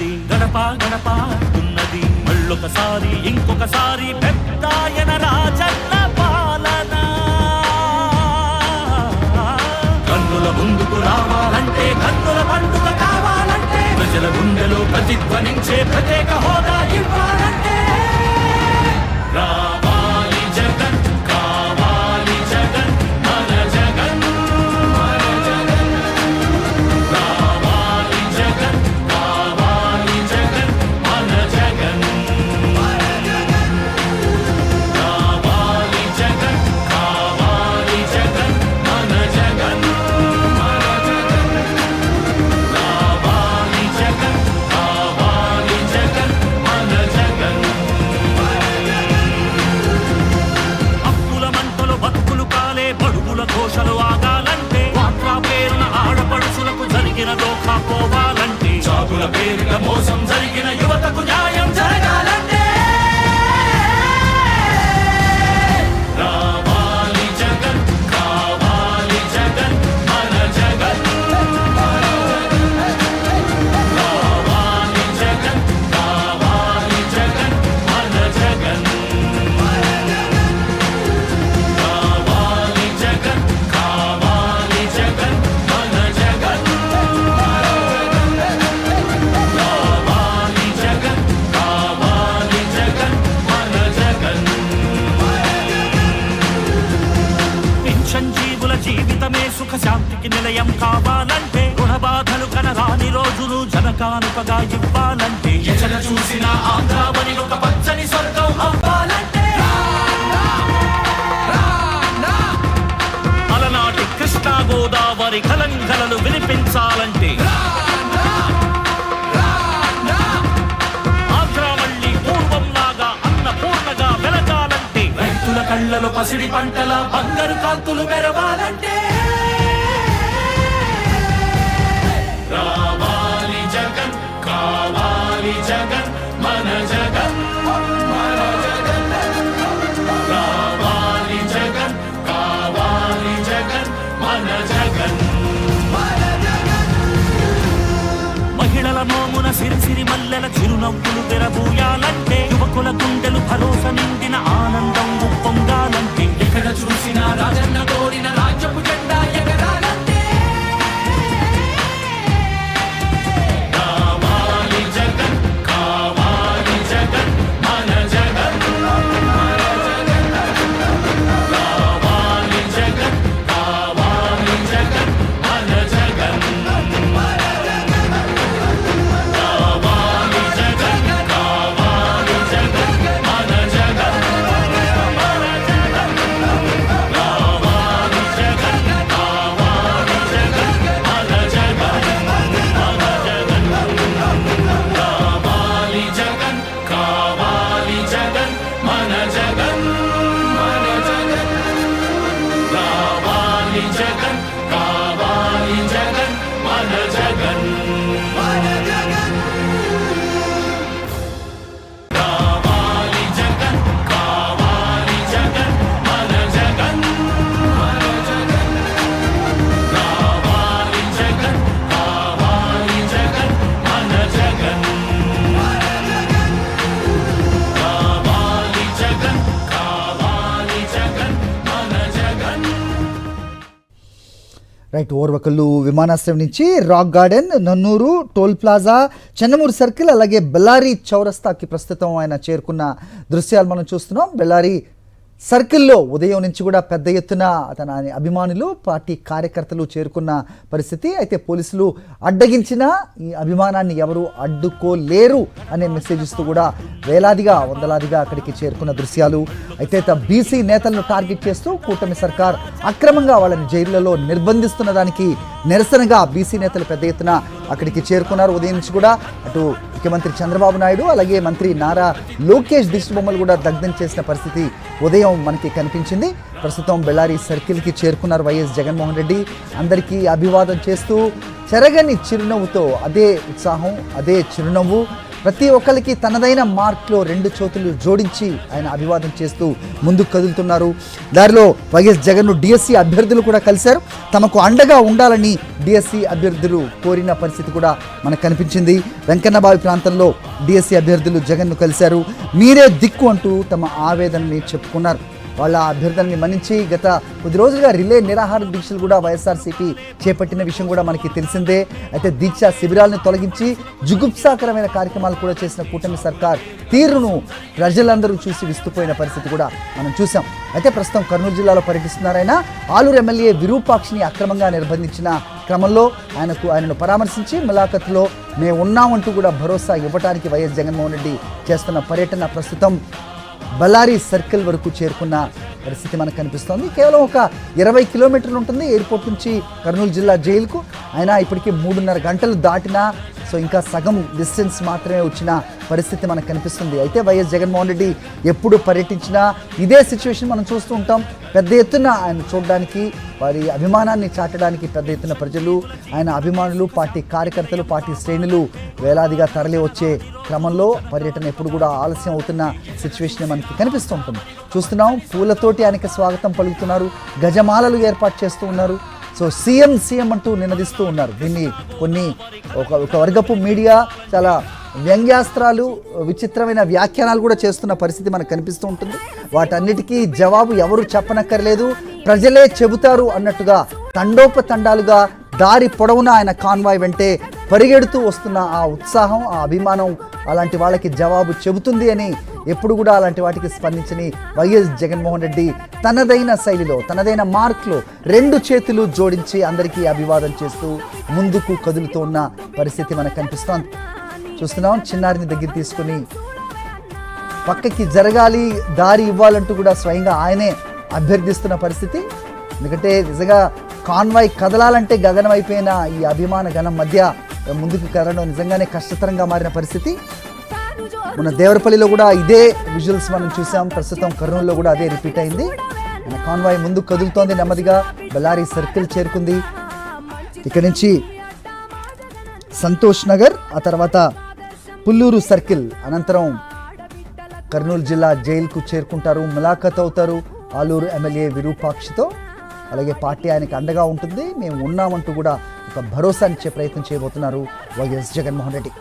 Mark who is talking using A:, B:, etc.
A: ఉన్నది గడప గడప ఉన్నది మళ్ళొకసారి ఇంకొకసారి పెద్దాయన రాజన్న పాలన కన్నుల ముందుకు రావాలంటే కన్నుల పండుగ కావాలంటే ప్రజల గుండెలో ప్రతిధ్వనించే ప్రత్యేక హోదా ఇవ్వాలంటే రావాలి జగన్ కావాలి జగన్ మన జగన్ రావాలి జగన్ కావాలి జగన్ మన జగన్ రావాలి జగన్ కావాలి జగన్ మన జగన్ రావాలి జగన్ కావాలి జగన్ మన జగన్ అప్పుల మంటలు బతుకులు కాలే బడుగుల ఘోషలు ఆగాలంటే వాట్లా పేరున ఆడపడుచులకు జరిగిన దోఖా పోవాలంటే చాగుల పేరున మోసం జరిగిన యువతకు న్యాయం జరగాలంటే రావాలి జగన్ కావాలి జగన్ మన జగన్ రావాలి జగన్ కావాలి జగన్ మన జగన్ రావాలి జగన్ కావాలి జగన్ మన జగన్ రావాలి జగన్ కావాలి జగన్ మన జగన్ పెన్షన్ జీవుల జీవితమే సుఖ శాంతికి నిలయం కావాలంటే రుణ బాధలు కనరాని రోజులు జనకానుకగా ఇవ్వాలంటే ఎక్కడ చూసినా ఆంధ్రావని ఒక పచ్చని స్వర్గం అవ్వాలంటే అలనాటి కృష్ణా గోదావరి కలంకలలు వినిపించాలంటే ఆంధ్ర మళ్ళీ పూర్వంలాగా అన్నపూర్ణగా వెలగాలంటే రైతుల కళ్ళలో పసిడి పంటల బంగారు కాంతులు మెరవాలంటే రావాలి జగన్ కావాలి జగన్ మన జగన్ రావాలి జగన్ కావాలి జగన్ మన జగన్ మహిళల మోమున సిరిసిరి మల్లెల చిరునవ్వులు తెరబూయాలంటే యువకుల గుండెలు భరోసా నిండిన ఆనందం ఉప్పొంగాలంటే ఎక్కడ చూసినా రాజన్న కోరిన రాజ్యపు జెండా ఎగరాలంటే రావాలి జగన్ కావాలి జగన్ మన జగన్ రావాలి జగన్ కావాలి జగన్ మన జగన్ రావాలి జగన్ కావాలి జగన్ మన జగన్ రావాలి జగన్ కావాలి జగన్ మన జగన్ రావాలి జగన్ కావాలి జగన్ మన జగన్ రావాలి జగన్ కావాలి జగన్ మన జగన్ రావాలి జగన్ కావాలి జగన్ మన జగన్ రావాలి జగన్ కావాలి జగన్ మన జగన్ రావాలి జగన్ కావాలి జగన్ మన జగన్
B: రైట్, ఓర్వకల్లు విమానాశ్రయం నుంచి రాక్ గార్డెన్, నన్నూరు, టోల్ ప్లాజా, చెన్నమూరు సర్కిల్, అలాగే బెల్లారి చౌరస్తాకి ప్రస్తుతం ఆయన చేరుకున్న దృశ్యాలు మనం చూస్తున్నాం. బెల్లారి సర్కిల్లో ఉదయం నుంచి కూడా పెద్ద ఎత్తున తన అభిమానులు, పార్టీ కార్యకర్తలు చేరుకున్న పరిస్థితి. అయితే పోలీసులు అడ్డగించిన ఈ అభిమానాన్ని ఎవరు అడ్డుకోలేరు అనే మెసేజ్ ఇస్తూ కూడా వేలాదిగా వందలాదిగా అక్కడికి చేరుకున్న దృశ్యాలు. అయితే బీసీ నేతలను టార్గెట్ చేస్తూ కూటమి సర్కార్ అక్రమంగా వాళ్ళని జైళ్లలో నిర్బంధిస్తున్న దానికి నిరసనగా బీసీ నేతలు పెద్ద ఎత్తున అక్కడికి చేరుకున్నారు. ఉదయం నుంచి కూడా అటు ముఖ్యమంత్రి చంద్రబాబు నాయుడు అలాగే మంత్రి నారా లోకేష్ దిష్టిబొమ్మలు కూడా దగ్ధం చేసిన పరిస్థితి ఉదయం మనకి కనిపించింది. ప్రస్తుతం బెల్లారి సర్కిల్కి చేరుకున్నారు వైఎస్ జగన్మోహన్ రెడ్డి. అందరికీ అభివాదం చేస్తూ చెరగని చిరునవ్వుతో, అదే ఉత్సాహం, అదే చిరునవ్వు, ప్రతి ఒక్కరికి తనదైన మార్క్లో 2 చేతులు జోడించి ఆయన అభివాదం చేస్తూ ముందుకు కదులుతున్నారు. దారిలో వైఎస్ జగన్ను డిఎస్సి అభ్యర్థులు కూడా కలిశారు. తమకు అండగా ఉండాలని డిఎస్సి అభ్యర్థులు కోరిన పరిస్థితి కూడా మనకు కనిపించింది. వెంకన్నబావి ప్రాంతంలో డిఎస్సి అభ్యర్థులు జగన్ను కలిశారు. మీరే దిక్కు అంటూ తమ ఆవేదనని చెప్పుకున్నారు. వాళ్ళ అభ్యర్థనని మన్నించి గత కొద్ది రోజులుగా రిలే నిరాహార దీక్షలు కూడా వైఎస్ఆర్సీపీ చేపట్టిన విషయం కూడా మనకి తెలిసిందే. అయితే దీక్ష శిబిరాలను తొలగించి జుగుప్సాకరమైన కార్యక్రమాలు కూడా చేసిన కూటమి సర్కార్ తీరును ప్రజలందరూ చూసి విస్తుపోయిన పరిస్థితి కూడా మనం చూసాం. అయితే ప్రస్తుతం కర్నూలు జిల్లాలో పర్యటిస్తున్నారైనా ఆలూరు ఎమ్మెల్యే విరూపాక్షిని అక్రమంగా నిర్బంధించిన క్రమంలో ఆయనను పరామర్శించి ములాఖత్లో మేము ఉన్నామంటూ కూడా భరోసా ఇవ్వడానికి వైఎస్ జగన్మోహన్ రెడ్డి చేస్తున్న పర్యటన ప్రస్తుతం బళ్ళారి సర్కిల్ వరకు చేరుకున్న పరిస్థితి మనకు కనిపిస్తోంది. కేవలం ఒక 20 కిలోమీటర్లు ఉంటుంది ఎయిర్పోర్ట్ నుంచి కర్నూలు జిల్లా జైలుకు. అయినా ఇప్పటికీ 3.5 గంటలు దాటినా ఇంకా సగం డిస్టెన్స్ మాత్రమే వచ్చిన పరిస్థితి మనకు కనిపిస్తుంది. అయితే వైఎస్ జగన్మోహన్ రెడ్డి ఎప్పుడు పర్యటించినా ఇదే సిచ్యువేషన్ మనం చూస్తూ ఉంటాం. పెద్ద ఎత్తున ఆయన చూడడానికి, వారి అభిమానాన్ని చాటడానికి పెద్ద ఎత్తున ప్రజలు, ఆయన అభిమానులు, పార్టీ కార్యకర్తలు, పార్టీ శ్రేణులు వేలాదిగా తరలి వచ్చే క్రమంలో పర్యటన ఎప్పుడు కూడా ఆలస్యం అవుతున్న సిచ్యువేషన్ మనకి కనిపిస్తూ ఉంటుంది. చూస్తున్నాం, పూలతోటి ఆయనకి స్వాగతం పలుకుతున్నారు, గజమాలలు ఏర్పాటు చేస్తూ ఉన్నారు. సో సీఎం అంటూ నినదిస్తూ ఉన్నారు. దీన్ని ఒక వర్గపు మీడియా చాలా వ్యంగ్యాస్త్రాలు, విచిత్రమైన వ్యాఖ్యానాలు కూడా చేస్తున్న పరిస్థితి మనకు కనిపిస్తూ ఉంటుంది. వాటన్నిటికీ జవాబు ఎవరు చెప్పనక్కర్లేదు, ప్రజలే చెబుతారు అన్నట్టుగా తండోపతండాలుగా దారి పొడవున ఆయన కాన్వాయ్ వెంటే పరిగెడుతూ వస్తున్న ఆ ఉత్సాహం, ఆ అభిమానం అలాంటి వాళ్ళకి జవాబు చెబుతుంది అని ఎప్పుడు కూడా అలాంటి వాటికి స్పందించని వైఎస్ జగన్మోహన్ రెడ్డి తనదైన శైలిలో, తనదైన మార్క్లో 2 చేతులు జోడించి అందరికీ అభివాదం చేస్తూ ముందుకు కదులుతూ ఉన్న పరిస్థితి మనకు కనిపిస్తోంది. చూస్తున్నాం, చిన్నారిని దగ్గర తీసుకుని పక్కకి జరగాలి, దారి ఇవ్వాలంటూ కూడా స్వయంగా ఆయనే అభ్యర్థిస్తున్న పరిస్థితి. ఎందుకంటే నిజంగా కాన్వాయ్ కదలాలంటే గగనమైపోయిన ఈ అభిమాన గణం మధ్య ముందుకు కదలడం నిజంగానే కష్టతరంగా మారిన పరిస్థితి. మన దేవరపల్లిలో కూడా ఇదే విజువల్స్ మనం చూసాం. ప్రస్తుతం కర్నూలులో కూడా అదే రిపీట్ అయింది. మన కాన్వాయ్ ముందుకు కదులుతోంది నెమ్మదిగా. బళ్ళారి సర్కిల్ చేరుకుంది. ఇక్కడి నుంచి సంతోష్ నగర్, ఆ తర్వాత పుల్లూరు సర్కిల్, అనంతరం కర్నూలు జిల్లా జైలుకు చేరుకుంటారు, ములాఖత్ అవుతారు ఆలూరు ఎమ్మెల్యే విరూపాక్షితో. అలాగే పార్టీ ఆయనకి అండగా ఉంటుంది, మేము ఉన్నామంటూ కూడా ఒక భరోసా ఇచ్చే ప్రయత్నం చేయబోతున్నారు వైఎస్ జగన్మోహన్ రెడ్డి.